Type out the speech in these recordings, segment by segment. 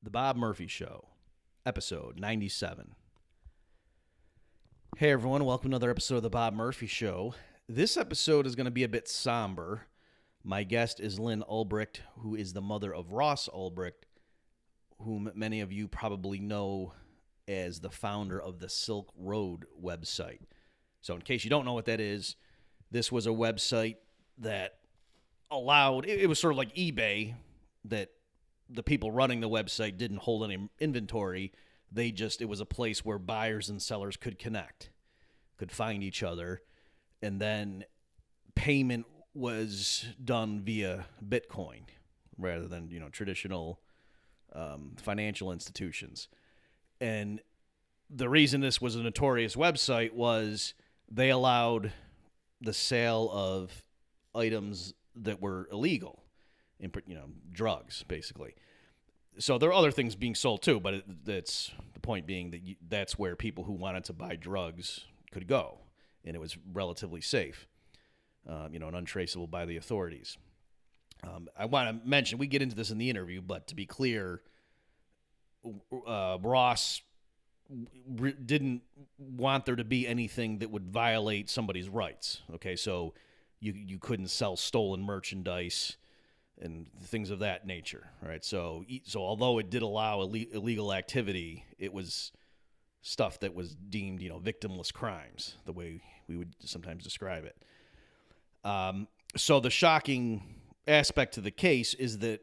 The Bob Murphy Show, episode 97. Hey everyone, welcome to another episode of The Bob Murphy Show. This episode is going to be a bit somber. My guest is Lynn Ulbricht, who is the mother of Ross Ulbricht, whom many of you probably know as the founder of the Silk Road website. So in case you don't know what that is, this was a website that allowed, it was sort of like eBay, that the people running the website didn't hold any inventory. It was a place where buyers and sellers could connect, could find each other, and then payment was done via Bitcoin rather than, traditional financial institutions. And the reason this was a notorious website was they allowed the sale of items that were illegal, drugs, basically. So there are other things being sold too, but that's the point being that that's where people who wanted to buy drugs could go, and it was relatively safe, and untraceable by the authorities. I want to mention, we get into this in the interview, but to be clear, Ross didn't want there to be anything that would violate somebody's rights. Okay, so you couldn't sell stolen merchandise and things of that nature. All right, so although it did allow illegal activity, it was stuff that was deemed, victimless crimes, the way we would sometimes describe it. So the shocking aspect to the case is that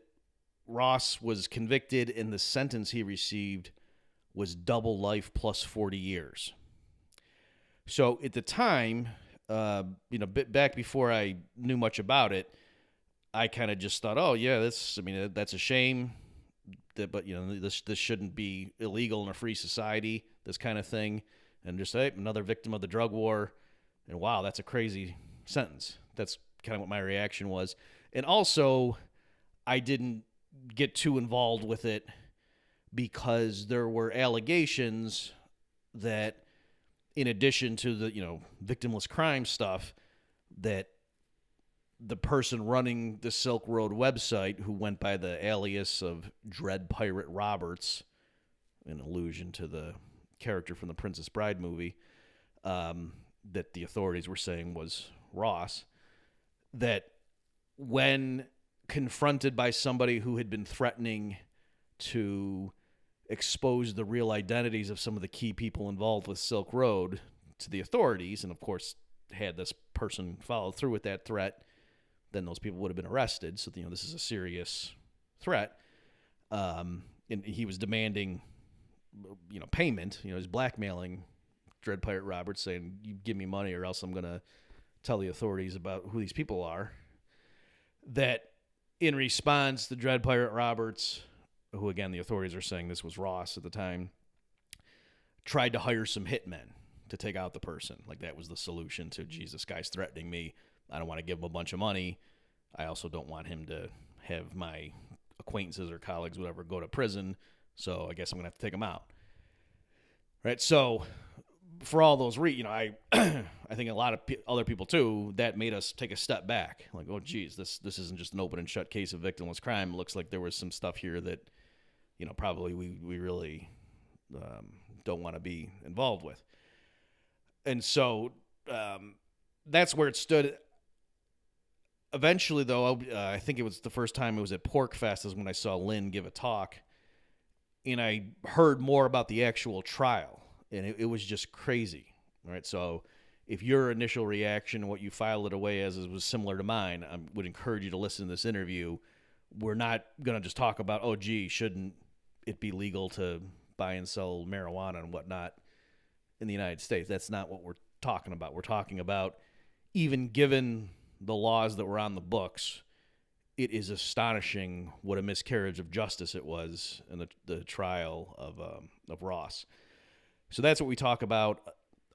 Ross was convicted, and the sentence he received was double life plus 40 years. So at the time, back before I knew much about it, I kind of just thought, oh yeah, that's a shame. But this shouldn't be illegal in a free society, this kind of thing. And just another victim of the drug war. And wow, that's a crazy sentence. That's kind of what my reaction was. And also, I didn't get too involved with it because there were allegations that, in addition to the victimless crime stuff, that the person running the Silk Road website, who went by the alias of Dread Pirate Roberts, an allusion to the character from the Princess Bride movie, that the authorities were saying was Ross, that when confronted by somebody who had been threatening to expose the real identities of some of the key people involved with Silk Road to the authorities, and of course had this person follow through with that threat, then those people would have been arrested. So, this is a serious threat. And he was demanding, payment. He's blackmailing Dread Pirate Roberts, saying, you give me money or else I'm going to tell the authorities about who these people are. That in response, the Dread Pirate Roberts, who again the authorities are saying this was Ross at the time, tried to hire some hitmen to take out the person. Like that was the solution to, geez, this guy's threatening me. I don't want to give him a bunch of money. I also don't want him to have my acquaintances or colleagues, whatever, go to prison. So I guess I'm going to have to take him out. Right. So for all those I think a lot of other people too, that made us take a step back. Like, oh, geez, this isn't just an open and shut case of victimless crime. It looks like there was some stuff here that, probably we really don't want to be involved with. And so that's where it stood. Eventually, though, I think it was the first time it was at Pork Fest is when I saw Lynn give a talk, and I heard more about the actual trial, and it was just crazy. All right, so if your initial reaction, what you filed it away as, was similar to mine, I would encourage you to listen to this interview. We're not going to just talk about, oh, gee, shouldn't it be legal to buy and sell marijuana and whatnot in the United States? That's not what we're talking about. We're talking about, even given the laws that were on the books, it is astonishing what a miscarriage of justice it was in the trial of Ross. So that's what we talk about.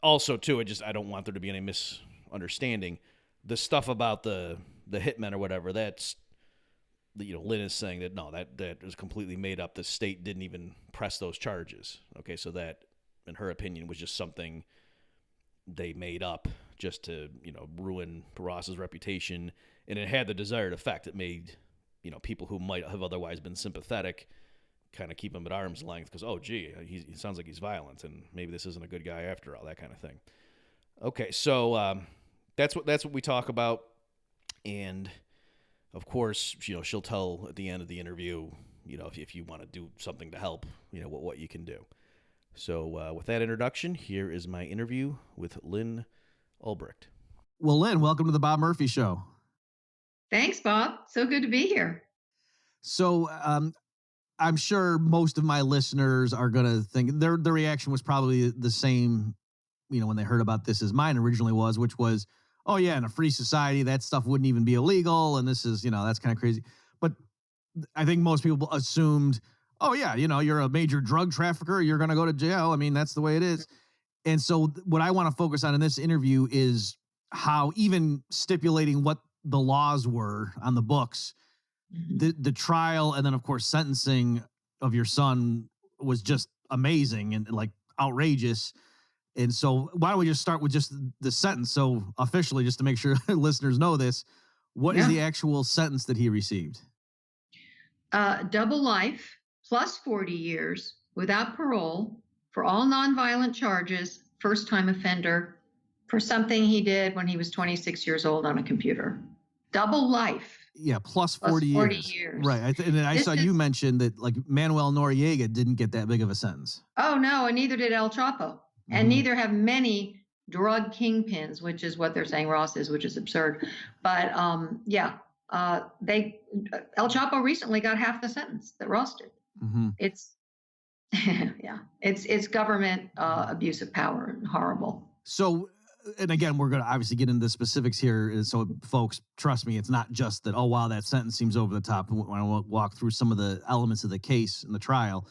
Also, too, I don't want there to be any misunderstanding. The stuff about the hitmen or whatever, that's, Lynn is saying that no, that was completely made up. The state didn't even press those charges. Okay, so that, in her opinion, was just something they made up just to, ruin Ross's reputation. And it had the desired effect. It made, people who might have otherwise been sympathetic kind of keep him at arm's length because, oh, gee, he sounds like he's violent, and maybe this isn't a good guy after all, that kind of thing. Okay, so that's what we talk about, and of course, she'll tell at the end of the interview, if you want to do something to help, what you can do. So with that introduction, here is my interview with Lynn Ulbricht. Well, Lynn, welcome to the Bob Murphy Show. Thanks, Bob. So good to be here. So I'm sure most of my listeners are going to think their reaction was probably the same, when they heard about this as mine originally was, which was, oh, yeah, in a free society, that stuff wouldn't even be illegal. And this is, that's kind of crazy. But I think most people assumed, oh, yeah, you're a major drug trafficker. You're going to go to jail. I mean, that's the way it is. And so what I want to focus on in this interview is how even stipulating what the laws were on the books, the trial and then, of course, sentencing of your son was just amazing and like outrageous. And so why don't we just start with just the sentence? So officially, just to make sure listeners know this, what is the actual sentence that he received? Double life plus 40 years without parole for all nonviolent charges, first-time offender for something he did when he was 26 years old on a computer. Double life. Yeah, plus 40 years. Right. And I saw you mention that like Manuel Noriega didn't get that big of a sentence. Oh, no, and neither did El Chapo. And neither have many drug kingpins, which is what they're saying Ross is, which is absurd. But El Chapo recently got half the sentence that Ross did. It's it's government abuse of power and horrible. So, and again, we're going to obviously get into the specifics here. So folks, trust me, it's not just that, oh, wow, that sentence seems over the top. When I walk through some of the elements of the case and the trial.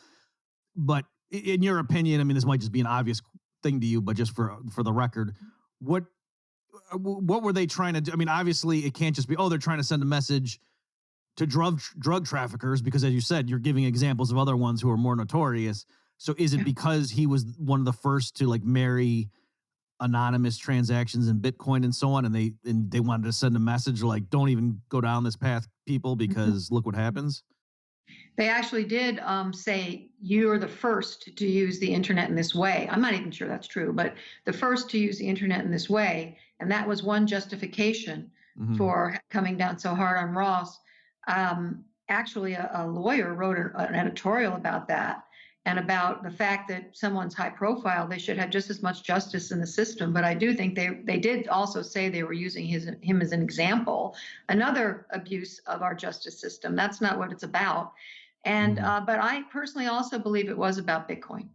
But in your opinion, I mean, this might just be an obvious thing to you, but just for the record, what were they trying to do? I mean, obviously it can't just be, oh, they're trying to send a message to drug traffickers, because as you said, you're giving examples of other ones who are more notorious. So is it because he was one of the first to like marry anonymous transactions in Bitcoin and so on, and they wanted to send a message like, don't even go down this path, people, because look what happens? They actually did say you're the first to use the internet in this way. I'm not even sure that's true, but the first to use the internet in this way. And that was one justification for coming down so hard on Ross. Actually, a lawyer wrote an editorial about that and about the fact that someone's high profile, they should have just as much justice in the system. But I do think they did also say they were using him as an example, another abuse of our justice system. That's not what it's about. And but I personally also believe it was about Bitcoin.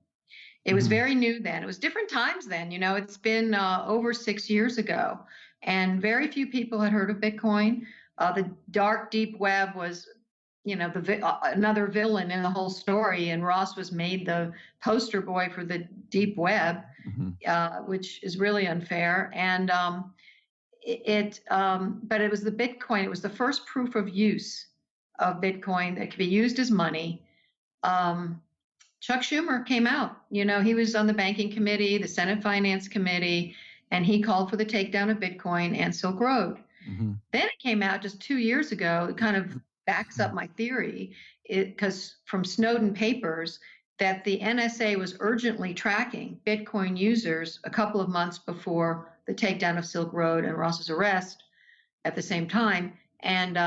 It was very new then. It was different times then. It's been over 6 years ago, and very few people had heard of Bitcoin. The dark, deep web was, another villain in the whole story, and Ross was made the poster boy for the deep web, which is really unfair. And but it was the Bitcoin. It was the first proof of use of Bitcoin that could be used as money. Chuck Schumer came out. He was on the banking committee, the Senate Finance Committee, and he called for the takedown of Bitcoin and Silk Road. Then it came out just 2 years ago. It kind of backs up my theory, because from Snowden papers, that the NSA was urgently tracking Bitcoin users a couple of months before the takedown of Silk Road and Ross's arrest at the same time. And,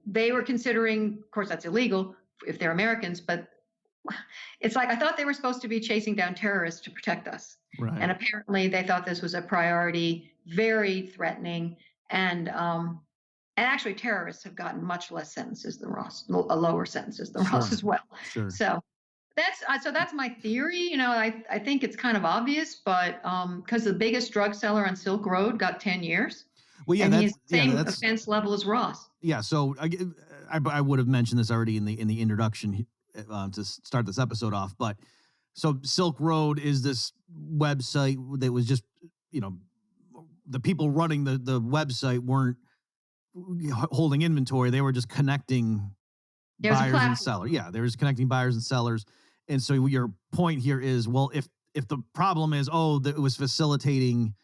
they were considering, of course, that's illegal if they're Americans, but it's like, I thought they were supposed to be chasing down terrorists to protect us. Right. And apparently they thought this was a priority, very threatening. And actually terrorists have gotten much less sentences than Ross, lower sentences than Ross as well. Sure. So that's my theory. I think it's kind of obvious, but because the biggest drug seller on Silk Road got 10 years. Well, yeah, and he's the same offense level as Ross. Yeah, so I would have mentioned this already in the introduction to start this episode off, but so Silk Road is this website that was just, the people running the website weren't holding inventory; they were just connecting buyers and sellers. Yeah, they were just connecting buyers and sellers. And so your point here is, well, if the problem is, that it was facilitating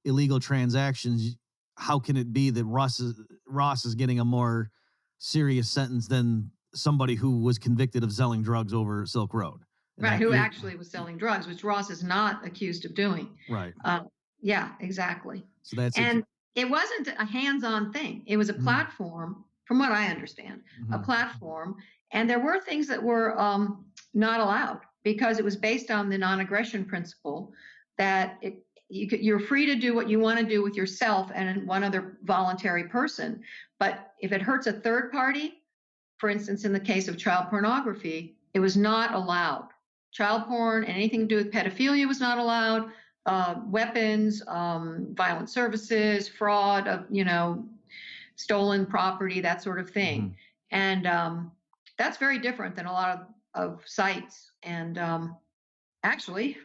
illegal transactions, how can it be that Ross is getting a more serious sentence than somebody who was convicted of selling drugs over Silk Road. Right, who actually was selling drugs, which Ross is not accused of doing. Right. Yeah, exactly. So that's and it wasn't a hands-on thing. It was a platform, from what I understand, a platform. And there were things that were not allowed because it was based on the non-aggression principle that you're free to do what you want to do with yourself and one other voluntary person. But if it hurts a third party, for instance, in the case of child pornography, it was not allowed. Child porn and anything to do with pedophilia was not allowed. Weapons, violent services, fraud of, stolen property, that sort of thing. And that's very different than a lot of sites and actually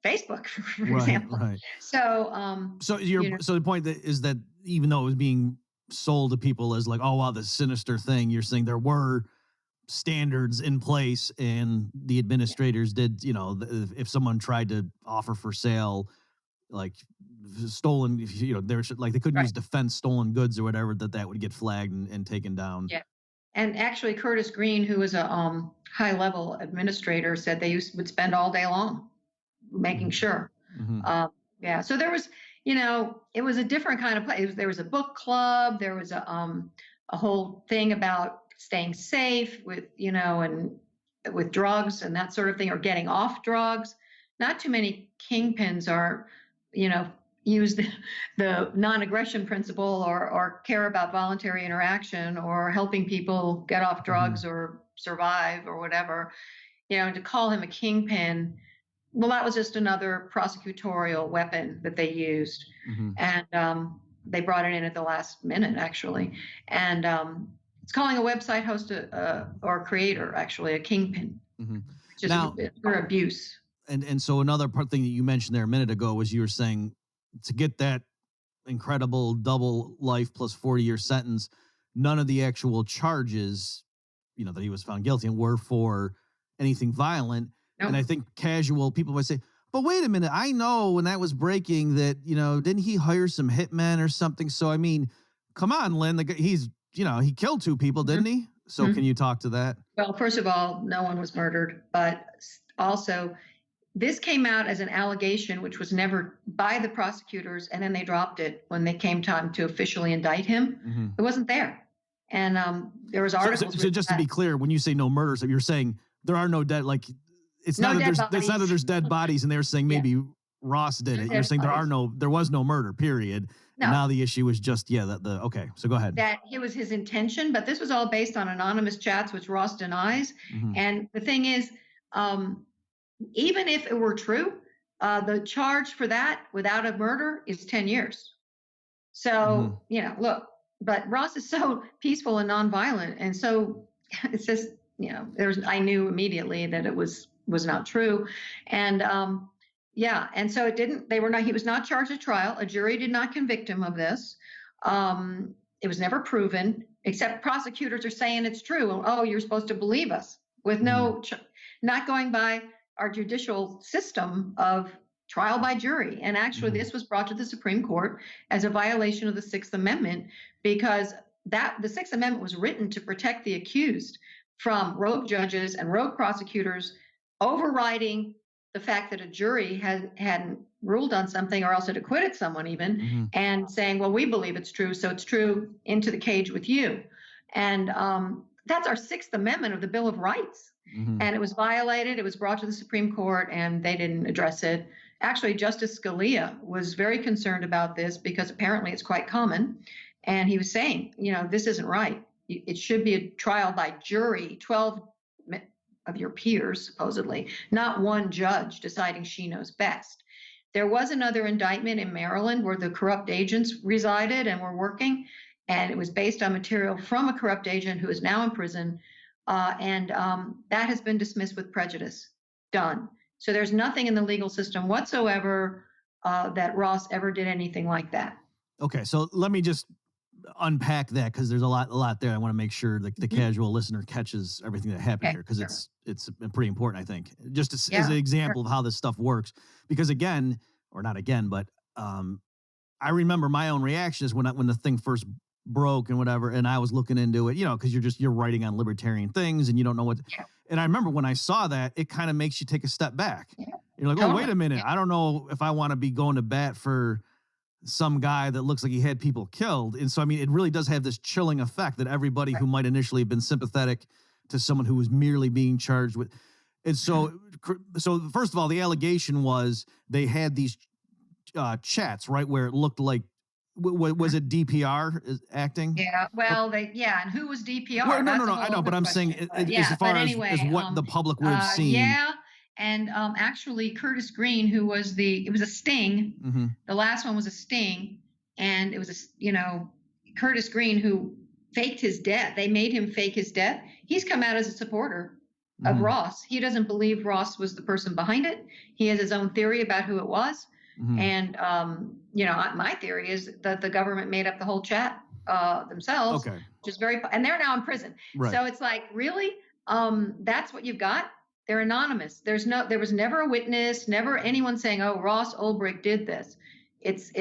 Facebook, for example. Right. So, so the point is that even though it was being sold to people as like, oh, wow, this sinister thing, you're saying there were standards in place and the administrators did, if someone tried to offer for sale, like stolen, they couldn't use defense stolen goods or whatever, that would get flagged and taken down. Yeah. And actually Curtis Green, who was a high level administrator, said they would spend all day long making sure. So there was, it was a different kind of place. There was a book club. There was a whole thing about staying safe with, and with drugs and that sort of thing, or getting off drugs. Not too many kingpins are, use the non-aggression principle or care about voluntary interaction or helping people get off drugs or survive or whatever. To call him a kingpin, well, that was just another prosecutorial weapon that they used. And they brought it in at the last minute, actually. And it's calling a website host or creator, actually, a kingpin, which is for abuse. And so another thing that you mentioned there a minute ago was you were saying to get that incredible double life plus 40-year sentence, none of the actual charges, that he was found guilty and were for anything violent. Nope. And I think casual people would say, but wait a minute, I know when that was breaking that, didn't he hire some hitmen or something? So, I mean, come on, Lynn, he's, he killed 2 people, didn't he? So can you talk to that? Well, first of all, no one was murdered, but also this came out as an allegation, which was never by the prosecutors, and then they dropped it when they came time to officially indict him. It wasn't there. And there was articles. So just to be clear, when you say no murders, you're saying there are no dead, like it's not that there's dead bodies, and they're saying maybe Ross did it. You're saying there was no murder, period. No. And now the issue is just, okay, so go ahead. That it was his intention, but this was all based on anonymous chats, which Ross denies. And the thing is, even if it were true, the charge for that without a murder is 10 years. So, look, but Ross is so peaceful and nonviolent. And so it's just, I knew immediately that it was not true. And, and so he was not charged at trial. A jury did not convict him of this. It was never proven, except prosecutors are saying it's true. Oh, you're supposed to believe us with not going by our judicial system of trial by jury. And actually, this was brought to the Supreme Court as a violation of the Sixth Amendment, because the Sixth Amendment was written to protect the accused from rogue judges and rogue prosecutors overriding the fact that a jury hadn't ruled on something, or else had acquitted someone even, and saying, well, we believe it's true, so it's true, into the cage with you. And that's our Sixth Amendment of the Bill of Rights. And it was violated. It was brought to the Supreme Court, and they didn't address it. Actually, Justice Scalia was very concerned about this because apparently it's quite common. And he was saying, this isn't right. It should be a trial by jury, 12 of your peers, supposedly, not one judge deciding she knows best. There was another indictment in Maryland where the corrupt agents resided and were working, and it was based on material from a corrupt agent who is now in prison. And that has been dismissed with prejudice. Done. So there's nothing in the legal system whatsoever that Ross ever did anything like that. Okay, so let me just unpack that, because there's a lot there. I want to make sure the casual listener catches everything that happened here, because it's pretty important, I think, just as an example of how this stuff works. Because again, or not again, but I remember my own reaction is when the thing first broke and whatever. And I was looking into it, because you're writing on libertarian things and you don't know what. Yeah. And I remember when I saw that, it kind of makes you take a step back. Yeah. You're like, Totally. oh, wait a minute. Yeah. I don't know if I want to be going to bat for some guy that looks like he had people killed. And so, I mean, it really does have this chilling effect that everybody who might initially have been sympathetic to someone who was merely being charged with. And so, first of all, the allegation was they had these chats, right, where it looked like, was it DPR acting? Yeah. Well, and who was DPR? Well, no, I know, but I'm saying as far as what the public would have seen. Yeah. And actually, Curtis Green, who was it was a sting. Mm-hmm. The last one was a sting. And it was, Curtis Green, who faked his death. They made him fake his death. He's come out as a supporter of Ross. He doesn't believe Ross was the person behind it. He has his own theory about who it was. Mm-hmm. And, my theory is that the government made up the whole chat themselves, which is and they're now in prison. Right. So it's like, really? That's what you've got? They're anonymous. There was never a witness, never anyone saying, oh, Ross Ulbricht did this. It's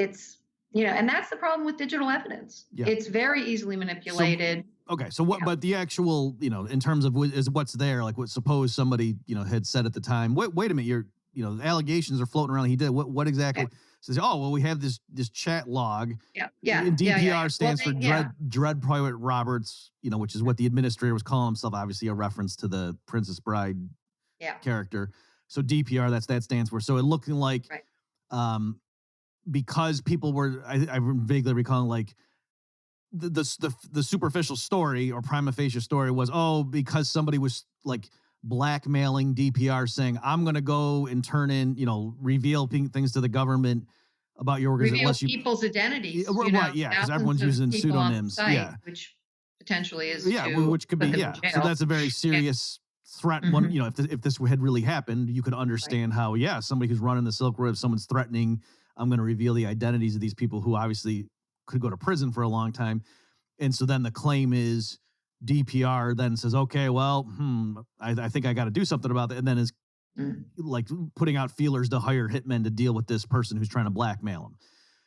and that's the problem with digital evidence. Yeah. It's very easily manipulated. So what, but the actual, in terms of is what's there, like what suppose somebody, had said at the time, wait a minute, the allegations are floating around. He did what exactly? Yeah. Says, oh, well, we have this chat log. Yeah. And DPR stands for Dread Private Roberts, which is what the administrator was calling himself, obviously a reference to the Princess Bride character. So DPR, that stands for. So it looking like, because people were, I vaguely recalling, like, the superficial story or prima facie story was, because somebody was like blackmailing DPR saying, I'm going to go and turn in, reveal things to the government about your organization. Reveal people's identities. Right, yeah, because everyone's using pseudonyms. Which potentially is which could be, So that's a very serious threat. One, if this had really happened, you could understand how, somebody who's running the Silk Road, if someone's threatening, I'm going to reveal the identities of these people who obviously could go to prison for a long time. And so then the claim is DPR then says, okay, well, I think I got to do something about that. And then is like putting out feelers to hire hitmen to deal with this person who's trying to blackmail him.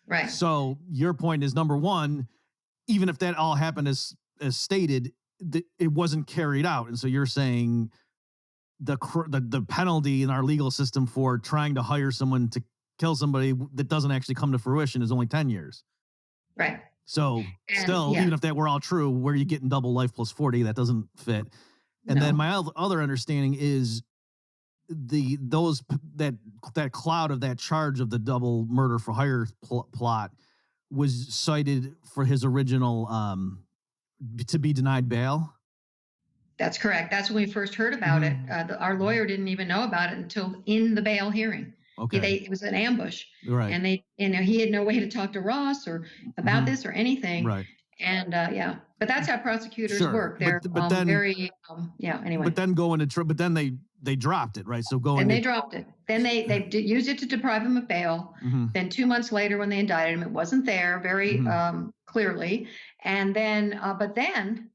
Right. So your point is, number one, even if that all happened as stated, it wasn't carried out. And so you're saying the penalty in our legal system for trying to hire someone to kill somebody that doesn't actually come to fruition is only 10 years. Right. So even if that were all true, where are you getting double life plus 40? That doesn't fit. And then my other understanding is that cloud of that charge of the double murder for hire plot was cited for his original to be denied bail. That's correct. That's when we first heard about it. Our lawyer didn't even know about it until in the bail hearing. Okay. It was an ambush. Right. And he had no way to talk to Ross or about this or anything. Right. And but that's how prosecutors work. They're but then, very anyway. But then but then they dropped it, right? So they dropped it. Then they used it to deprive him of bail. Mm-hmm. Then 2 months later, when they indicted him, it wasn't there very clearly. And then but then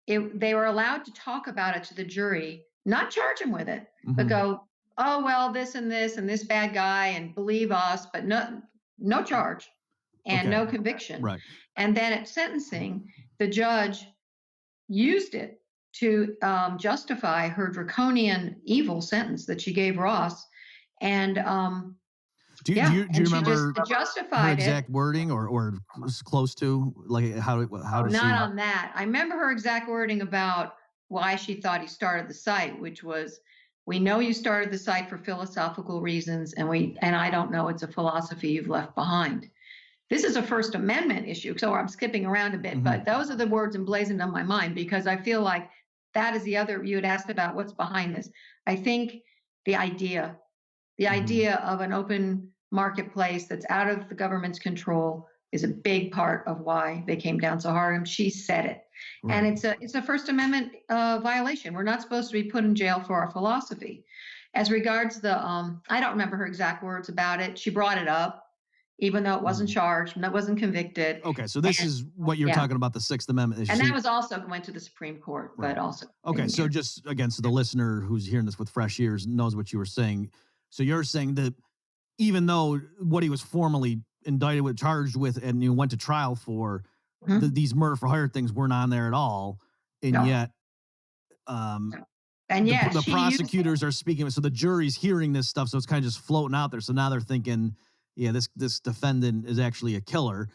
they were allowed to talk about it to the jury, not charge him with it, but go, oh, well, this and this bad guy, and believe us, but no charge and no conviction. Right. And then at sentencing, the judge used it to justify her draconian evil sentence that she gave Ross. And do you remember just justified her exact wording or close to, like, how does not on that. I remember her exact wording about why she thought he started the site, which was, we know you started the site for philosophical reasons, and I don't know, it's a philosophy you've left behind. This is a First Amendment issue, so I'm skipping around a bit, but those are the words emblazoned on my mind, because I feel like that is the other, you had asked about what's behind this. I think the idea of an open marketplace that's out of the government's control is a big part of why they came down so hard. And she said it. Right. And it's a First Amendment violation. We're not supposed to be put in jail for our philosophy. As regards I don't remember her exact words about it. She brought it up, even though it wasn't charged and that wasn't convicted. Okay, so this is what you're talking about, the Sixth Amendment issue. And that was also went to the Supreme Court, but also. Okay, so just, again, so the listener who's hearing this with fresh ears knows what you were saying. So you're saying that even though what he was formally indicted with, charged with, and went to trial for these murder for hire things weren't on there at all, and No. yet And yet the she prosecutors are speaking. So the jury's hearing this stuff, so it's kind of just floating out there. So now they're thinking, yeah, this defendant is actually a killer.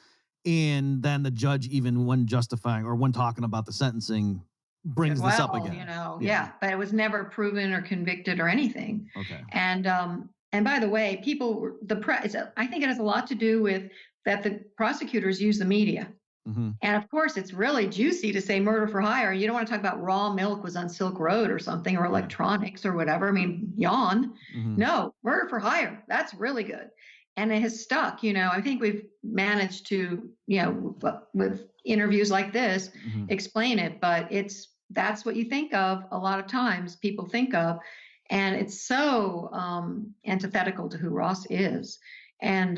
And then the judge, even when justifying or when talking about the sentencing, brings this up again. But it was never proven or convicted or anything. Okay. And by the way, I think it has a lot to do with that the prosecutors use the media. Mm-hmm. And of course, it's really juicy to say murder for hire. You don't want to talk about raw milk was on Silk Road or something, or electronics or whatever. I mean, yawn. Mm-hmm. No, murder for hire. That's really good. And it has stuck. I think we've managed to, with interviews like this, explain it. But that's what you think of a lot of times, people think of. And it's so antithetical to who Ross is. And,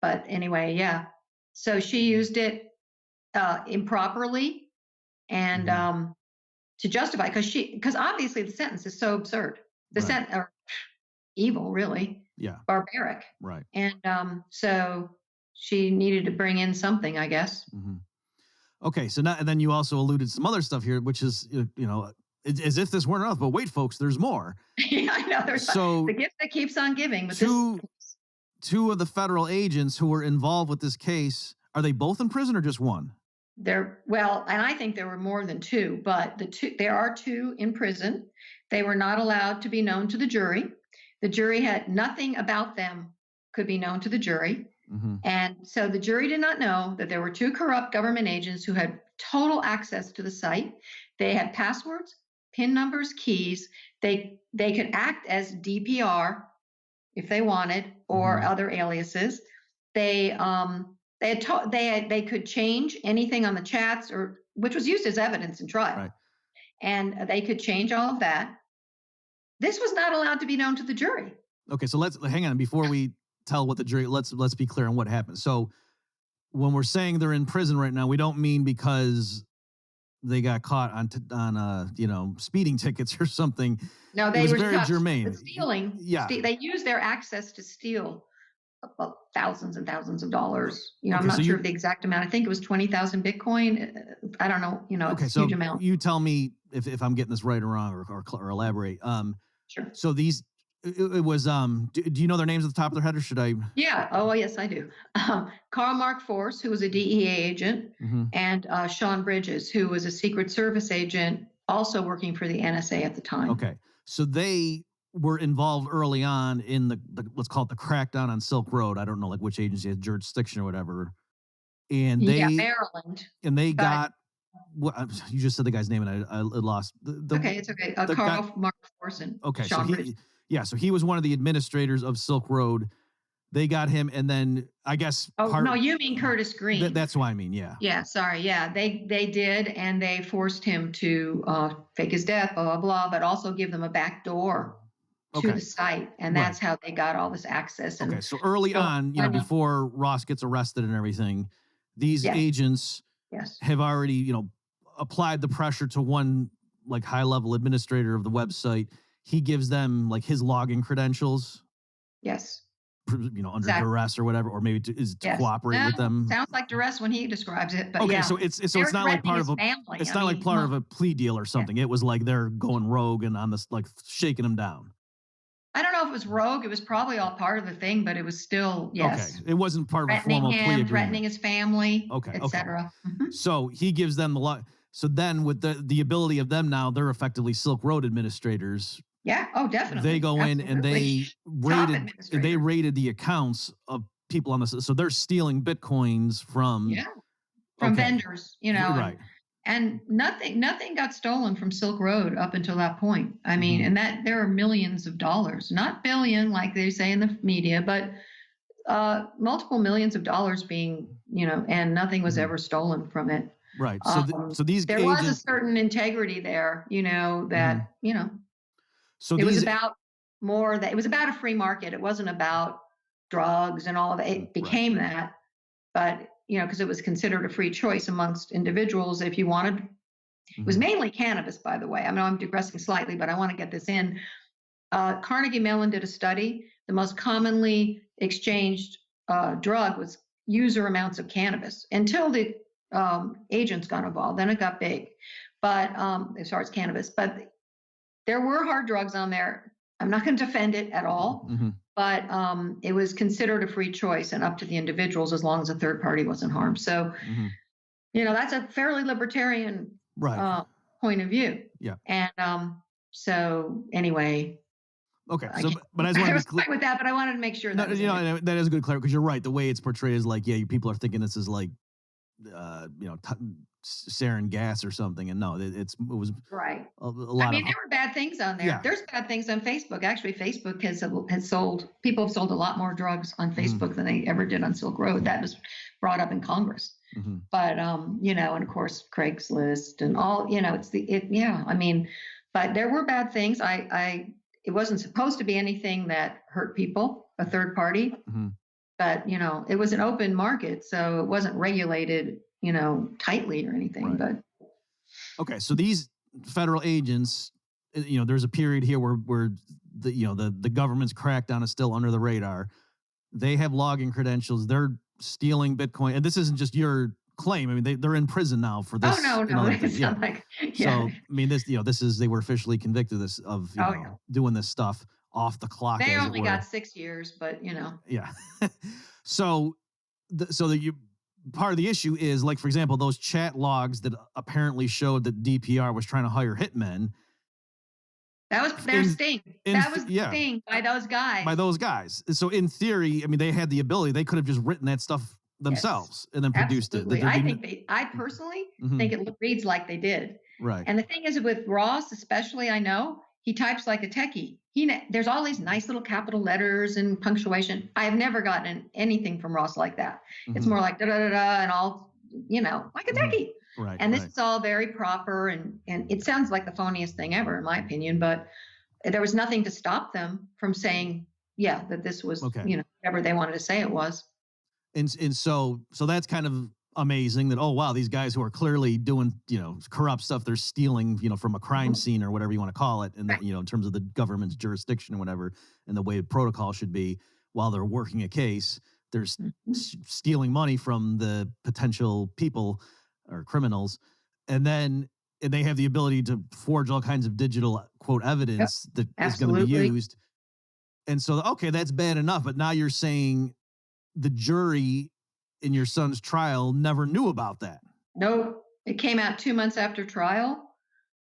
but anyway, yeah. So she used it improperly and to justify, because obviously the sentence is so absurd. Or evil, really. Yeah. Barbaric. Right. And so she needed to bring in something, I guess. Mm-hmm. Okay. So now, and then you also alluded to some other stuff here, which is, as if this weren't enough, but wait, folks, there's more. Yeah, I know. There's the gift that keeps on giving. But two of the federal agents who were involved with this case, are they both in prison or just one? And I think there were more than two, but there are two in prison. They were not allowed to be known to the jury. The jury had nothing about them could be known to the jury. Mm-hmm. And so the jury did not know that there were two corrupt government agents who had total access to the site. They had passwords, PIN numbers, keys. They could act as DPR if they wanted, or other aliases. They could change anything on the chats, which was used as evidence in trial. Right. And they could change all of that. This was not allowed to be known to the jury. Okay, so let's hang on before we tell what the jury. Let's be clear on what happened. So when we're saying they're in prison right now, we don't mean because they got caught on speeding tickets or something. No, they were very germane. Stealing. Yeah, they used their access to steal thousands and thousands of dollars. Okay, I'm not sure of the exact amount. I think it was 20,000 Bitcoin. I don't know. Okay, it's a huge amount. You tell me if I'm getting this right or wrong, or elaborate. Sure. So these, it was. Do you know their names at the top of their head, or should I? Yeah. Oh, yes, I do. Karl Mark Force, who was a DEA agent, and Sean Bridges, who was a Secret Service agent, also working for the NSA at the time. Okay, so they were involved early on in the let's call it the crackdown on Silk Road. I don't know which agency had jurisdiction or whatever. And Maryland. And they got you just said the guy's name and I lost. Okay, it's okay. Karl Mark Force and Sean Bridges. So he was one of the administrators of Silk Road. They got him, and then I guess. No, you mean Curtis Green. That's what I mean. Yeah. Yeah. Sorry. Yeah. They did, and they forced him to fake his death, blah blah blah, but also give them a back door to the site, and that's how they got all this access. And so early on, before Ross gets arrested and everything, these agents have already, applied the pressure to one high-level administrator of the website. He gives them his login credentials. Yes. Under duress or whatever, or maybe to cooperate with them. Sounds like duress when he describes it, but so it's not like part of a family. It's not like part of a plea deal or something. It was like they're going rogue and on this shaking him down. I don't know if it was rogue. It was probably all part of the thing, but it was still, yes. Okay. It wasn't part of a formal plea agreement. Threatening his family, etc. So he gives them the law. So then with the ability of them now, they're effectively Silk Road administrators. Yeah. Oh, definitely. They go in and they raided the accounts of people on this. So they're stealing Bitcoins from vendors, Right. And nothing got stolen from Silk Road up until that point. I mean, and that there are millions of dollars, not billion like they say in the media, but multiple millions of dollars being, and nothing was ever stolen from it. Right. So these there was a certain integrity there, that So it was about it was about a free market. It wasn't about drugs and all of that. It became that, but because it was considered a free choice amongst individuals. If you wanted, it was mainly cannabis, by the way. I know I'm digressing slightly, but I want to get this in. Carnegie Mellon did a study. The most commonly exchanged drug was user amounts of cannabis until the agents got involved. Then it got big, but as far as cannabis, but there were hard drugs on there. I'm not going to defend it at all, but it was considered a free choice and up to the individuals as long as a third party wasn't harmed. So, that's a fairly libertarian point of view. Yeah. And so anyway. Okay, so but I just want to be clear with that, but I wanted to make sure that that is a good clarity, because you're right. The way it's portrayed is like, people are thinking this is like, sarin gas or something, and no, it was right. A lot. There were bad things on there. Yeah. There's bad things on Facebook. Actually, Facebook has sold. People have sold a lot more drugs on Facebook than they ever did on Silk Road. That was brought up in Congress. But and of course Craigslist and all. But there were bad things. It wasn't supposed to be anything that hurt people, a third party, but, it was an open market, so it wasn't regulated, tightly or anything. Right. But okay, so these federal agents, there's a period here where the government's crackdown is still under the radar. They have login credentials. They're stealing Bitcoin, and this isn't just your claim. They're in prison now for this. Oh no, it's not like, So this is, they were officially convicted of doing this stuff off the clock. They only got 6 years, but Yeah. So part of the issue is, like, for example, those chat logs that apparently showed that DPR was trying to hire hitmen. That was their sting. That was the sting by those guys. So in theory, they had the ability. They could have just written that stuff themselves and then produced it. I personally think it reads like they did. Right. And the thing is, with Ross, especially, I know he types like a techie. There's all these nice little capital letters and punctuation. I have never gotten anything from Ross like that. It's more like da da da da and all, like a techie. Right. And this is all very proper, and it sounds like the phoniest thing ever, in my opinion. But there was nothing to stop them from saying, that this was, whatever they wanted to say it was. And so that's kind of amazing that, oh wow, these guys who are clearly doing corrupt stuff, they're stealing from a crime scene or whatever you want to call it, and that, in terms of the government's jurisdiction or whatever, and the way protocol should be, while they're working a case, they're stealing money from the potential people or criminals, and they have the ability to forge all kinds of digital quote evidence that is going to be used. And so, okay, that's bad enough, but now you're saying the jury in your son's trial never knew about that. No, it came out 2 months after trial,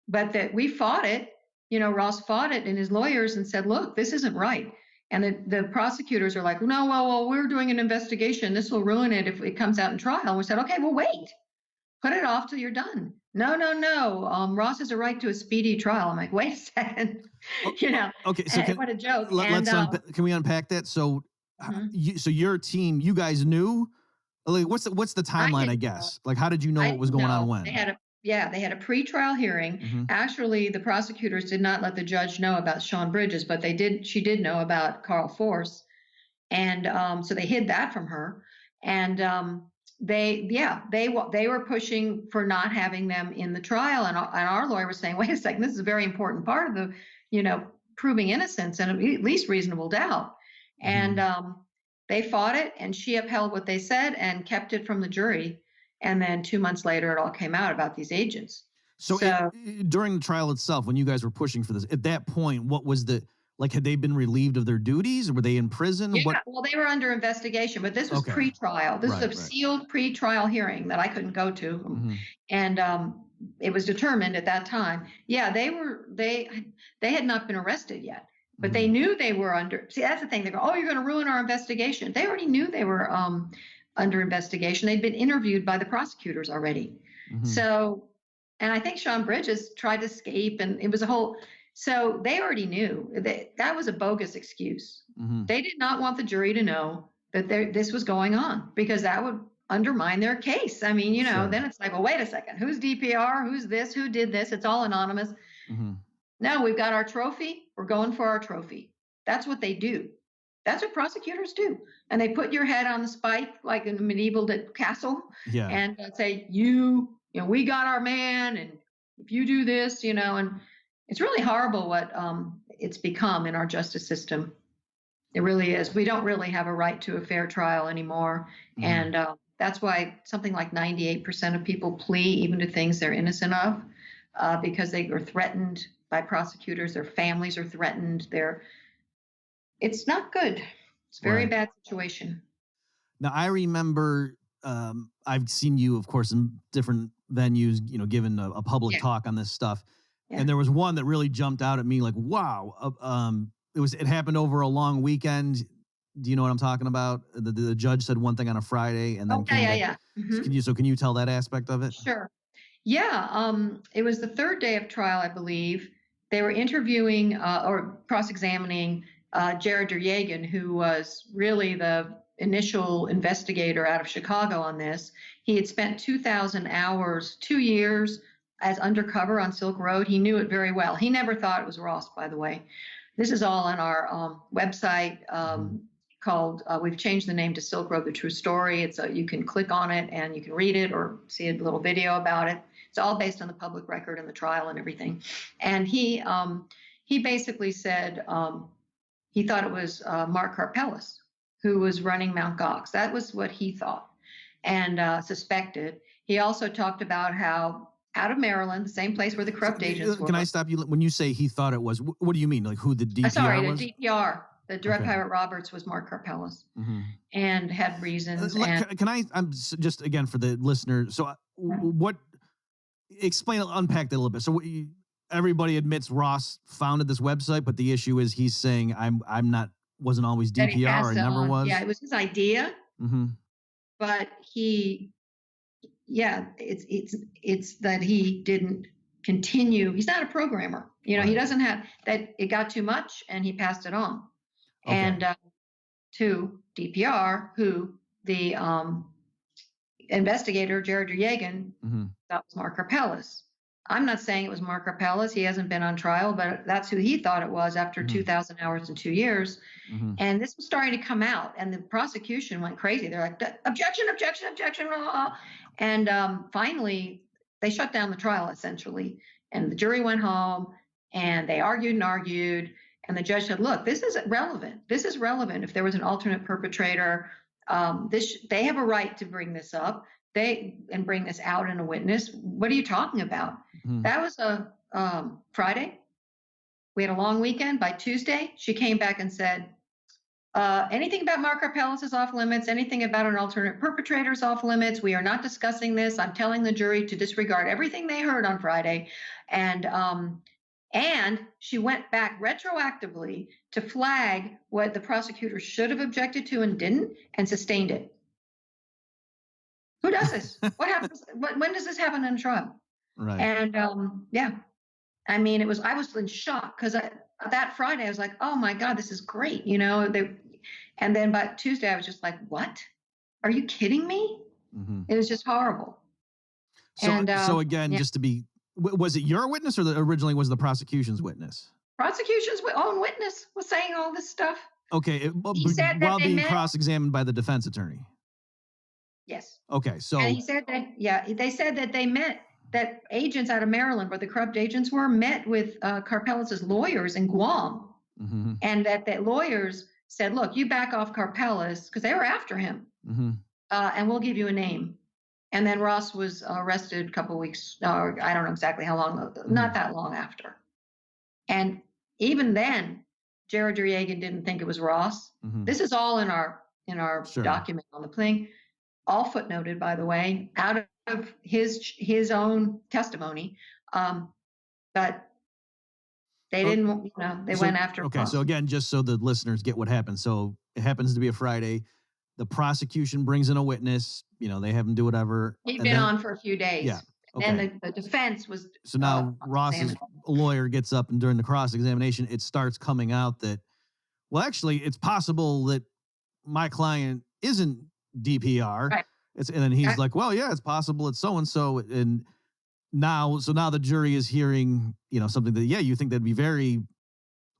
but that we fought it. Ross fought it, and his lawyers, and said, look, this isn't right. And the prosecutors are like, no, well, we're doing an investigation. This will ruin it if it comes out in trial. And we said, okay, well, wait, put it off till you're done. No. Ross has a right to a speedy trial. I'm like, wait a second, Okay, so what a joke. Can we unpack that? So, so your team, you guys knew, like, what's the timeline, I guess? Like, how did you know what was going on when? They had a pre-trial hearing. Actually, the prosecutors did not let the judge know about Sean Bridges, but she did know about Carl Force. And so they hid that from her. And they were pushing for not having them in the trial. And our lawyer was saying, wait a second, this is a very important part of the, proving innocence and at least reasonable doubt. And they fought it, and she upheld what they said and kept it from the jury. And then 2 months later, it all came out about these agents. So during the trial itself, when you guys were pushing for this, at that point, what was had they been relieved of their duties, or were they in prison? Yeah, well, they were under investigation, but this was pre-trial. This was a sealed pre-trial hearing that I couldn't go to. And it was determined at that time. Yeah, they had not been arrested yet. But they knew they were under. See, that's the thing. They go, "Oh, you're going to ruin our investigation." They already knew they were under investigation. They'd been interviewed by the prosecutors already. So, and I think Sean Bridges tried to escape, and it was a whole. So they already knew that was a bogus excuse. They did not want the jury to know that this was going on, because that would undermine their case. Then it's like, well, wait a second. Who's DPR? Who's this? Who did this? It's all anonymous. No, we've got our trophy. We're going for our trophy. That's what they do. That's what prosecutors do. And they put your head on the spike like in a medieval castle and say, we got our man. And if you do this, and it's really horrible what it's become in our justice system. It really is. We don't really have a right to a fair trial anymore. And That's why something like 98% of people plea even to things they're innocent of, because they are threatened by prosecutors. Their families are threatened. It's not good. It's a very bad situation. Now, I remember I've seen you, of course, in different venues, giving a public talk on this stuff. Yeah. And there was one that really jumped out at me like, wow. It happened over a long weekend. Do you know what I'm talking about? The judge said one thing on a Friday and then came back. Mm-hmm. Can you tell that aspect of it? Sure. Yeah. It was the third day of trial, I believe. They were interviewing or cross-examining Jared Yergin, who was really the initial investigator out of Chicago on this. He had spent 2,000 hours, 2 years as undercover on Silk Road. He knew it very well. He never thought it was Ross, by the way. This is all on our website called, we've changed the name to Silk Road, The True Story. It's you can click on it and you can read it or see a little video about it. It's all based on the public record and the trial and everything. And he basically said he thought it was Mark Karpeles who was running Mt. Gox. That was what he thought and suspected. He also talked about how out of Maryland, the same place where the corrupt agents were. Can I stop you? When you say he thought it was, what do you mean? Like who the DPR was? The DPR. The Direct Pirate Roberts was Mark Karpeles and had reasons. I'm just, again, for the listener. So unpack that a little bit. So everybody admits Ross founded this website, but the issue is he's saying wasn't always DPR or never was. Yeah, it was his idea. Mm-hmm. But it's that he didn't continue. He's not a programmer. He doesn't have that. It got too much and he passed it on. Okay. And to DPR, who the investigator, Jared Yergin, that was Mark Karpeles. I'm not saying it was Mark Karpeles. He hasn't been on trial, but that's who he thought it was after 2,000 hours in 2 years. And this was starting to come out, and the prosecution went crazy. They're like, objection, objection, objection. And finally, they shut down the trial, essentially. And the jury went home, and they argued and argued. And the judge said, look, this is relevant. This is relevant. If there was an alternate perpetrator, they have a right to bring this up. And bring this out in a witness. What are you talking about? That was a Friday. We had a long weekend. By Tuesday, she came back and said, anything about Mark Karpeles is off limits. Anything about an alternate perpetrator is off limits. We are not discussing this. I'm telling the jury to disregard everything they heard on Friday. And she went back retroactively to flag what the prosecutor should have objected to and didn't, and sustained it. Who does this? What happens? When does this happen in a trial? Right. And I mean, I was in shock because that Friday I was like, oh my God, this is great. And then by Tuesday I was just like, what? Are you kidding me? It was just horrible. So again, just to be, was it your witness or originally was the prosecution's witness? Prosecution's own witness was saying all this stuff. Okay. While being cross-examined by the defense attorney. Yes. Okay, so... And he said that, they said that they met, that agents out of Maryland, where the corrupt agents were, met with Karpeles' lawyers in Guam. And that the lawyers said, look, you back off Karpeles, because they were after him, and we'll give you a name. And then Ross was arrested a couple weeks, or I don't know exactly how long, not that long after. And even then, Jared Yergin didn't think it was Ross. This is all in our document on the thing. All footnoted, by the way, out of his own testimony, but they didn't. Went after. Okay, so again, just so the listeners get what happened. So it happens to be a Friday. The prosecution brings in a witness. They have him do whatever. He'd been on for a few days. Yeah. Okay. And the defense was. So now Ross's lawyer gets up, and during the cross-examination, it starts coming out that, well, actually, it's possible that my client isn't DPR. Right. And then he's like, well, yeah, it's possible it's so-and-so. And now the jury is hearing, something that, you think that'd be very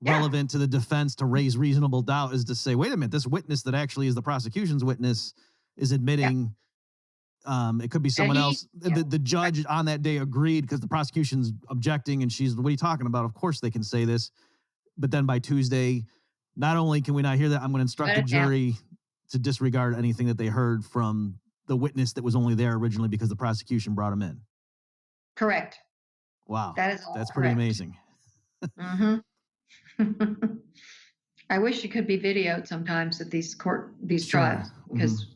relevant to the defense to raise reasonable doubt, is to say, wait a minute, this witness that actually is the prosecution's witness is admitting it could be someone else. The judge on that day agreed because the prosecution's objecting, and she's, what are you talking about? Of course they can say this. But then by Tuesday, not only can we not hear that, I'm going to instruct the jury to disregard anything that they heard from the witness that was only there originally because the prosecution brought him in. Correct. Wow. That is all That's pretty correct. amazing. Mm-hmm. I wish it could be videoed sometimes at these trials, because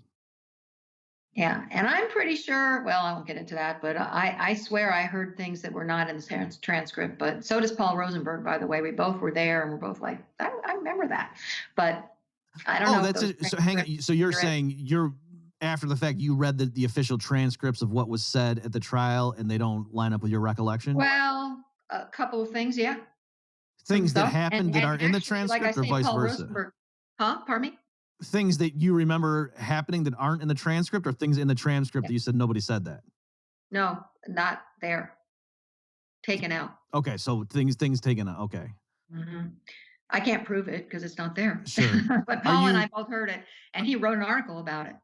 yeah, and I'm pretty sure, well, I won't get into that, but I swear I heard things that were not in the transcript, but so does Paul Rosenberg, by the way. We both were there, and we're both like, I remember that, but I don't know. That's it. So hang on. So you're saying after the fact, you read the official transcripts of what was said at the trial, and they don't line up with your recollection? Well, a couple of things, yeah. Things that happened that aren't in the transcript, like I or say, vice Paul versa? Rosenberg. Huh? Pardon me? Things that you remember happening that aren't in the transcript, or things in the transcript that you said nobody said that? No, not there. Taken out. Okay, so things taken out. Okay. Mm-hmm. I can't prove it because it's not there. Sure. But Paul and I both heard it, and he wrote an article about it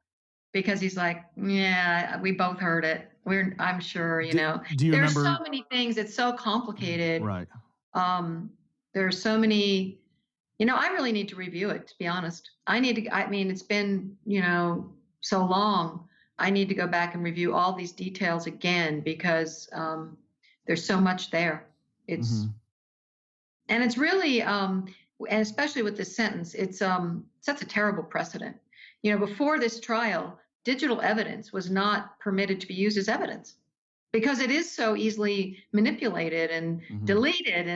because he's like, yeah, we both heard it. I'm sure, Do you there's remember? so many things. It's so complicated. Right. There's so many, I really need to review it, to be honest. I mean, it's been, so long. I need to go back and review all these details again because there's so much there. It's, and it's really, and especially with this sentence, it sets a terrible precedent. Before this trial, digital evidence was not permitted to be used as evidence because it is so easily manipulated and deleted.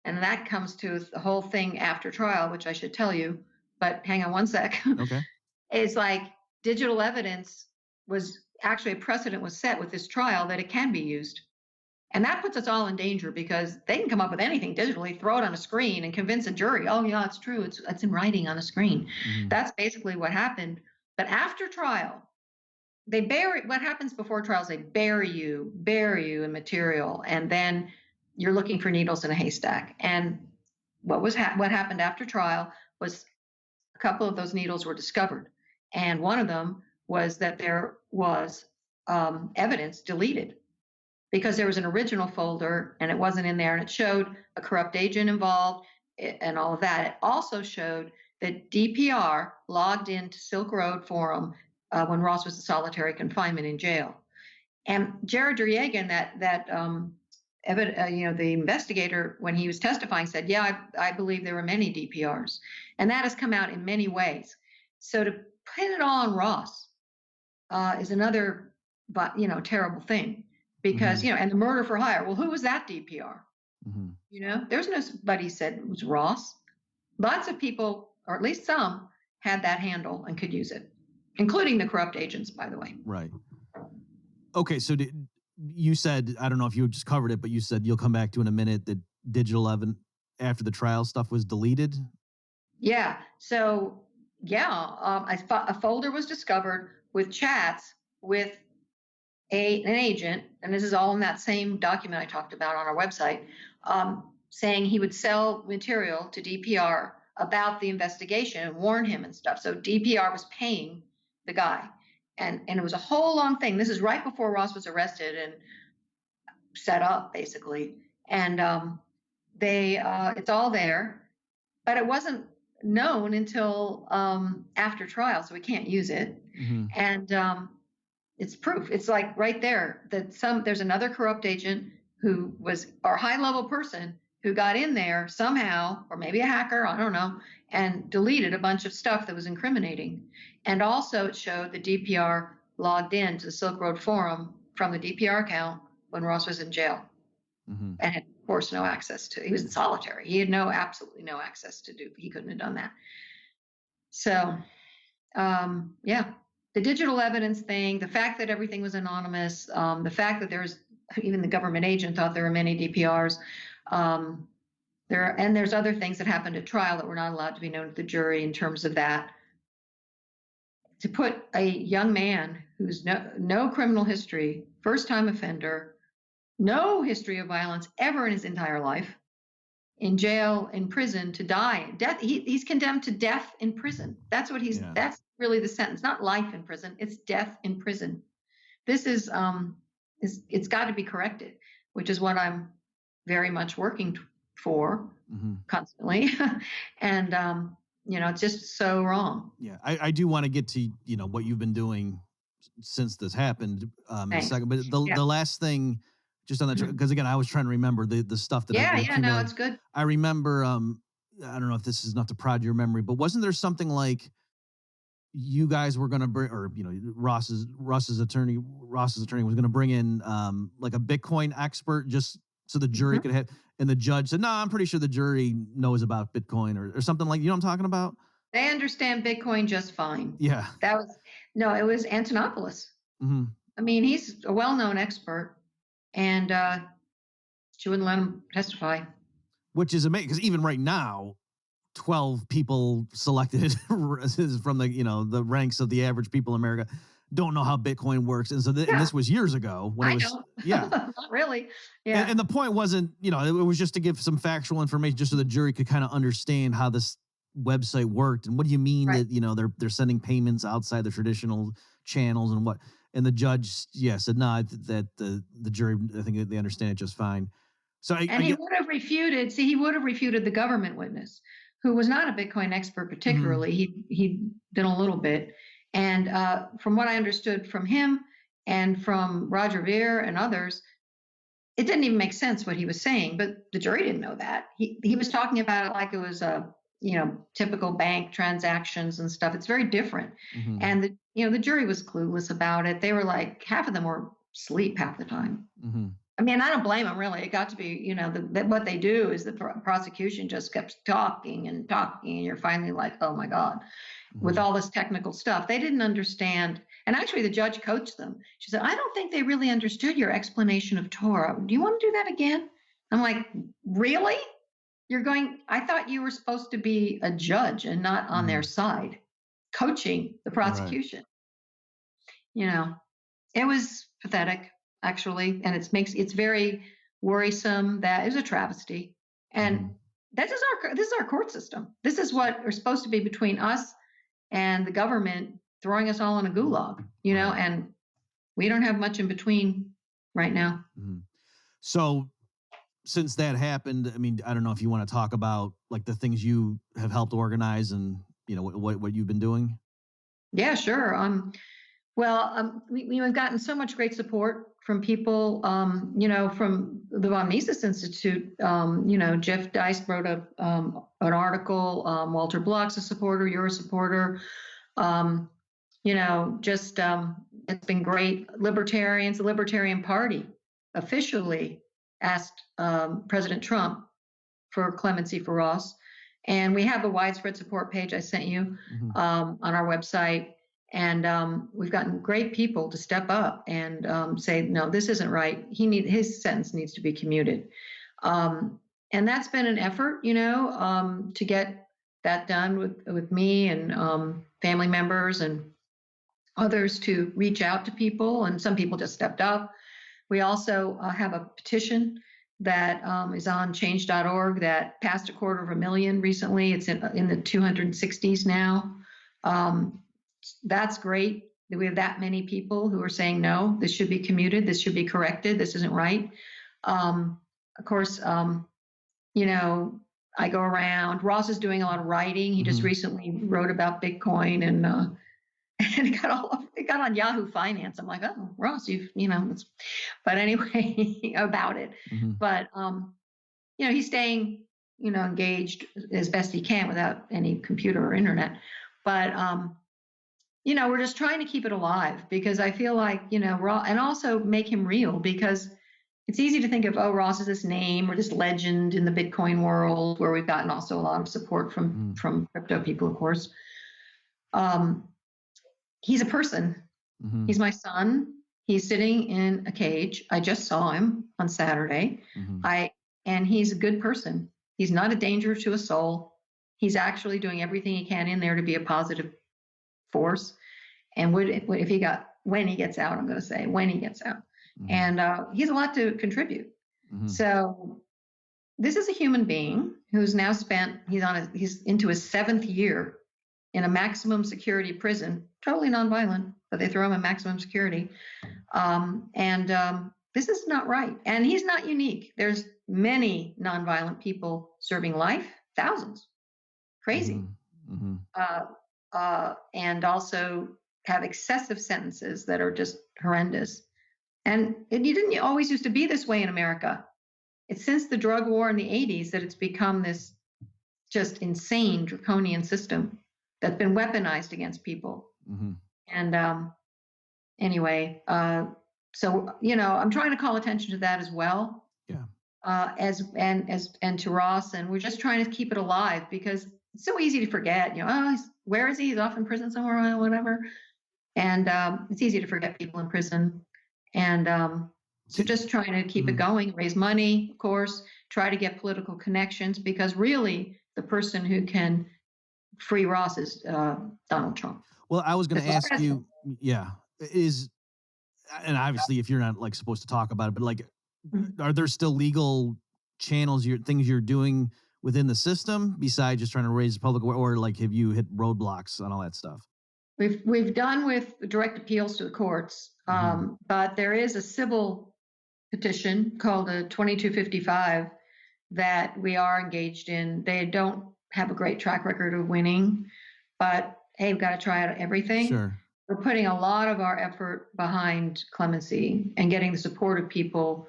And that comes to the whole thing after trial, which I should tell you, but hang on one sec. Okay. It's like digital evidence was actually a precedent was set with this trial that it can be used. And that puts us all in danger because they can come up with anything digitally, throw it on a screen and convince a jury, oh yeah, it's true. It's in writing on a screen. That's basically what happened. But after trial, what happens before trials, they bury you in material. And then you're looking for needles in a haystack. And what happened after trial was a couple of those needles were discovered. And one of them was that there was evidence deleted because there was an original folder and it wasn't in there, and it showed a corrupt agent involved and all of that. It also showed that DPR logged into Silk Road Forum when Ross was in solitary confinement in jail. And Jared Driegan, the investigator, when he was testifying, said, yeah, I believe there were many DPRs. And that has come out in many ways. So to pin it all on Ross is another, terrible thing because, and the murder for hire. Well, who was that DPR? There's nobody said it was Ross. Lots of people, or at least some, had that handle and could use it, including the corrupt agents, by the way. Right. Okay, so you said, I don't know if you just covered it, but you said you'll come back to in a minute that digital evidence after the trial stuff was deleted? Yeah. So, a folder was discovered with chats with an agent, and this is all in that same document I talked about on our website, saying he would sell material to DPR about the investigation and warn him and stuff. So DPR was paying the guy. And it was a whole long thing. This is right before Ross was arrested and set up, basically. And it's all there, but it wasn't known until after trial, so we can't use it. And it's proof. It's like right there that there's another corrupt agent who was our high-level person who got in there somehow, or maybe a hacker, I don't know, and deleted a bunch of stuff that was incriminating. And also it showed the DPR logged in to the Silk Road Forum from the DPR account when Ross was in jail and had, of course, no access to, he was in solitary. He had absolutely no access to he couldn't have done that. So, the digital evidence thing, the fact that everything was anonymous, the fact that even the government agent thought there were many DPRs. There's other things that happened at trial that were not allowed to be known to the jury in terms of that. To put a young man who's no criminal history, first-time offender, no history of violence ever in his entire life, in jail, in prison, to die. Death. He's condemned to death in prison. That's what that's really the sentence. Not life in prison. It's death in prison. This is it's got to be corrected, which is what I'm very much working for constantly. And, it's just so wrong. Yeah, I do want to get to, what you've been doing since this happened in a Thanks. second. But the last thing, just on that, because again, I was trying to remember the stuff that I no, it's good. I remember. I don't know if this is enough to prod your memory, but wasn't there something like you guys were going to bring, or Ross's attorney was going to bring in like a Bitcoin expert just so the jury could have, and the judge said, no, I'm pretty sure the jury knows about Bitcoin or something, like, you know what I'm talking about? They understand Bitcoin just fine. Yeah. It was Antonopoulos. Mm-hmm. I mean, he's a well-known expert, and she wouldn't let him testify. Which is amazing, because even right now, 12 people selected from the ranks of the average people in America don't know how Bitcoin works. And so and this was years ago when it was, don't. yeah, Not really. Yeah. And the point wasn't, it was just to give some factual information just so the jury could kind of understand how this website worked. And what do you mean that, they're sending payments outside the traditional channels and what, and the judge, said, no, that the jury, I think they understand it just fine. So he would have refuted. See, he would have refuted the government witness, who was not a Bitcoin expert particularly. He'd done a little bit. And from what I understood from him and from Roger Ver and others, it didn't even make sense what he was saying, but the jury didn't know that. He was talking about it like it was typical bank transactions and stuff. It's very different. Mm-hmm. And the jury was clueless about it. They were like, half of them were asleep half the time. Mm-hmm. I mean, I don't blame them, really. It got to be, what they do is the prosecution just kept talking, and you're finally like, oh my God, with all this technical stuff. They didn't understand. And actually, the judge coached them. She said, I don't think they really understood your explanation of Torah. Do you want to do that again? I'm like, really? I thought you were supposed to be a judge and not on their side, coaching the prosecution. Right. It was pathetic, actually, and it's very worrisome. That it was a travesty, and this is our court system. This is what are supposed to be between us and the government, throwing us all in a gulag, and we don't have much in between right now. So since that happened, I mean, I don't know if you want to talk about like the things you have helped organize and what you've been doing. Yeah, sure. We've gotten so much great support from people, from the Von Mises Institute. Jeff Dice wrote an article. Walter Block's a supporter. You're a supporter. It's been great. The Libertarian Party officially asked President Trump for clemency for Ross. And we have a widespread support page I sent you on our website. And we've gotten great people to step up and say, no, this isn't right. His sentence needs to be commuted. And that's been an effort, to get that done with me and family members and others to reach out to people. And some people just stepped up. We also have a petition that is on change.org that passed 250,000 recently. It's in the 260s now. That's great that we have that many people who are saying, no, this should be commuted. This should be corrected. This isn't right. Of course, I go around. Ross is doing a lot of writing. He just recently wrote about Bitcoin and it got on Yahoo Finance. I'm like, oh, Ross, but anyway, about it. But, he's staying, engaged as best he can without any computer or internet. But, we're just trying to keep it alive because I feel like, Ross, and also make him real, because it's easy to think of, oh, Ross is this name or this legend in the Bitcoin world, where we've gotten also a lot of support from crypto people, of course. He's a person. He's my son. He's sitting in a cage. I just saw him on Saturday. And he's a good person. He's not a danger to a soul. He's actually doing everything he can in there to be a positive force. And when he gets out, I'm going to say when he gets out. And he's a lot to contribute. So this is a human being who's now he's into his 7th year in a maximum security prison, totally nonviolent, but they throw him in maximum security. This is not right. And he's not unique. There's many nonviolent people serving life, thousands. Crazy. And also have excessive sentences that are just horrendous. And it didn't always used to be this way in America. It's since the drug war in the 80s that it's become this just insane draconian system that's been weaponized against people. Mm-hmm. And anyway, so I'm trying to call attention to that as well. Yeah. And to Ross, and we're just trying to keep it alive because it's so easy to forget. Where is he? He's off in prison somewhere, or whatever. And it's easy to forget people in prison. And so just trying to keep it going, raise money, of course, try to get political connections, because really the person who can free Ross is Donald Trump. Well, I was going to ask you, and obviously if you're not like supposed to talk about it, but like, are there still legal channels, things you're doing within the system besides just trying to raise public, or like have you hit roadblocks on all that stuff? We've done with direct appeals to the courts, but there is a civil petition called a 2255 that we are engaged in. They don't have a great track record of winning, but hey, we've got to try out everything. Sure. We're putting a lot of our effort behind clemency and getting the support of people,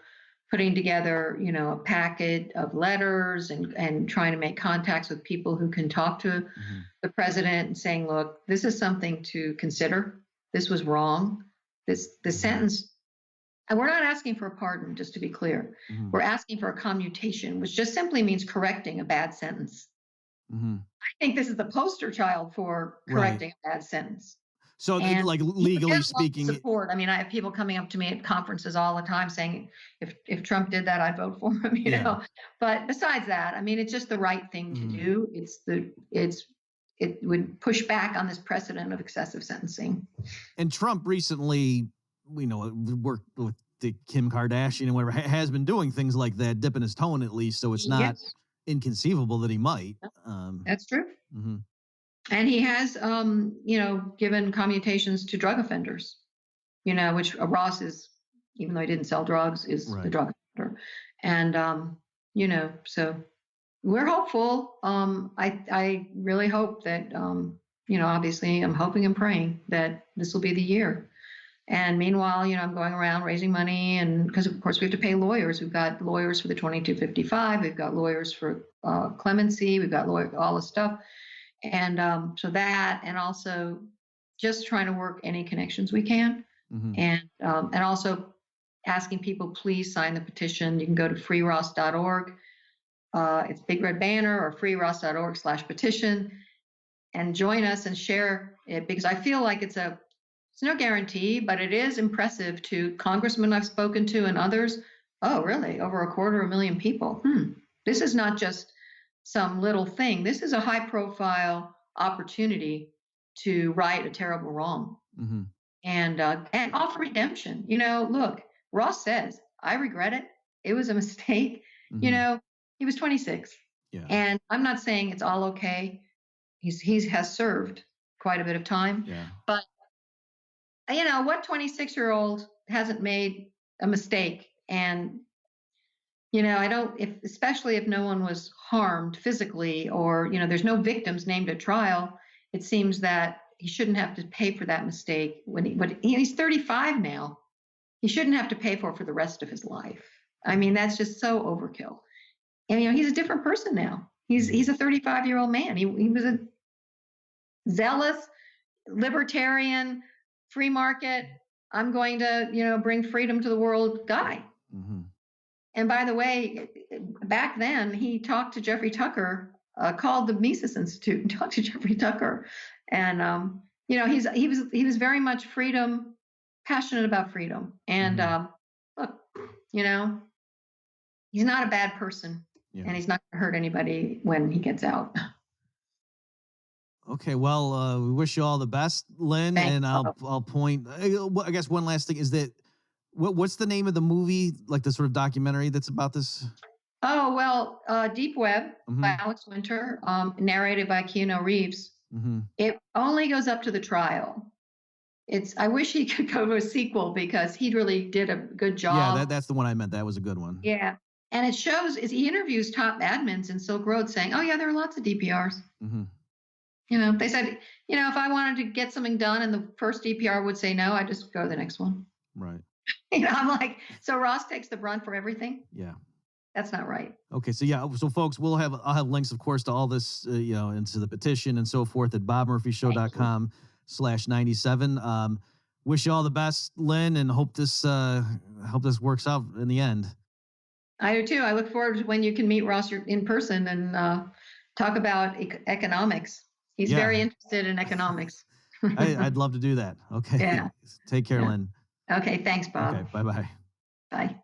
putting together, a packet of letters and trying to make contacts with people who can talk to the president and saying, look, this is something to consider. This was wrong. The sentence, and we're not asking for a pardon, just to be clear. We're asking for a commutation, which just simply means correcting a bad sentence. I think this is the poster child for correcting a bad sentence. So, like legally speaking, support. I mean, I have people coming up to me at conferences all the time saying, if Trump did that, I'd vote for him. You know. But besides that, I mean, it's just the right thing to do. It would push back on this precedent of excessive sentencing. And Trump recently, worked with the Kim Kardashian and whatever, has been doing things like that, dipping his toe in at least. So it's not inconceivable that he might. That's true. And he has, given commutations to drug offenders, which Ross is, even though he didn't sell drugs, is the drug offender. And, so we're hopeful. I really hope that, obviously I'm hoping and praying that this will be the year. And meanwhile, I'm going around raising money, and because of course we have to pay lawyers. We've got lawyers for the 2255. We've got lawyers for clemency. We've got all this stuff. And so that, and also just trying to work any connections we can, and also asking people, please sign the petition. You can go to freeross.org. It's big red banner, or freeross.org/petition, and join us and share it, because I feel like it's no guarantee, but it is impressive to congressmen I've spoken to and others. Oh, really? Over 250,000 people. This is not just some little thing. This is a high-profile opportunity to right a terrible wrong and offer redemption. Look, Ross says, I regret it. It was a mistake. He was 26, and I'm not saying it's all okay. He has served quite a bit of time, but what 26-year-old hasn't made a mistake? And especially if no one was harmed physically, or, there's no victims named at trial, it seems that he shouldn't have to pay for that mistake when he's 35 now. He shouldn't have to pay for the rest of his life. I mean, that's just so overkill. And, he's a different person now. He's a 35-year-old man. He was a zealous, libertarian, free market, I'm going to, bring freedom to the world guy. And by the way, back then he talked to Jeffrey Tucker, called the Mises Institute and talked to Jeffrey Tucker. And, he was very much freedom, passionate about freedom. And look, he's not a bad person, and he's not going to hurt anybody when he gets out. Okay, well, we wish you all the best, Lynn. Thanks. And I'll point. I guess one last thing is that what's the name of the movie, like the sort of documentary that's about this? Oh well, Deep Web by Alex Winter, narrated by Keanu Reeves. It only goes up to the trial. I wish he could go to a sequel, because he really did a good job. Yeah, that's the one I meant. That was a good one. Yeah, and it shows he interviews top admins in Silk Road saying, "Oh yeah, there are lots of DPRs." They said, if I wanted to get something done and the first DPR would say no, I just go to the next one. Right. I'm like, so Ross takes the brunt for everything? Yeah. That's not right. Okay. So folks, I'll have links, of course, to all this, into the petition and so forth at bobmurphyshow.com/97. Wish you all the best, Lynn, and hope this works out in the end. I do too. I look forward to when you can meet Ross in person and talk about economics. He's very interested in economics. I'd love to do that. Okay. Yeah. Take care, Lynn. Okay. Thanks, Bob. Okay. Bye-bye. Bye.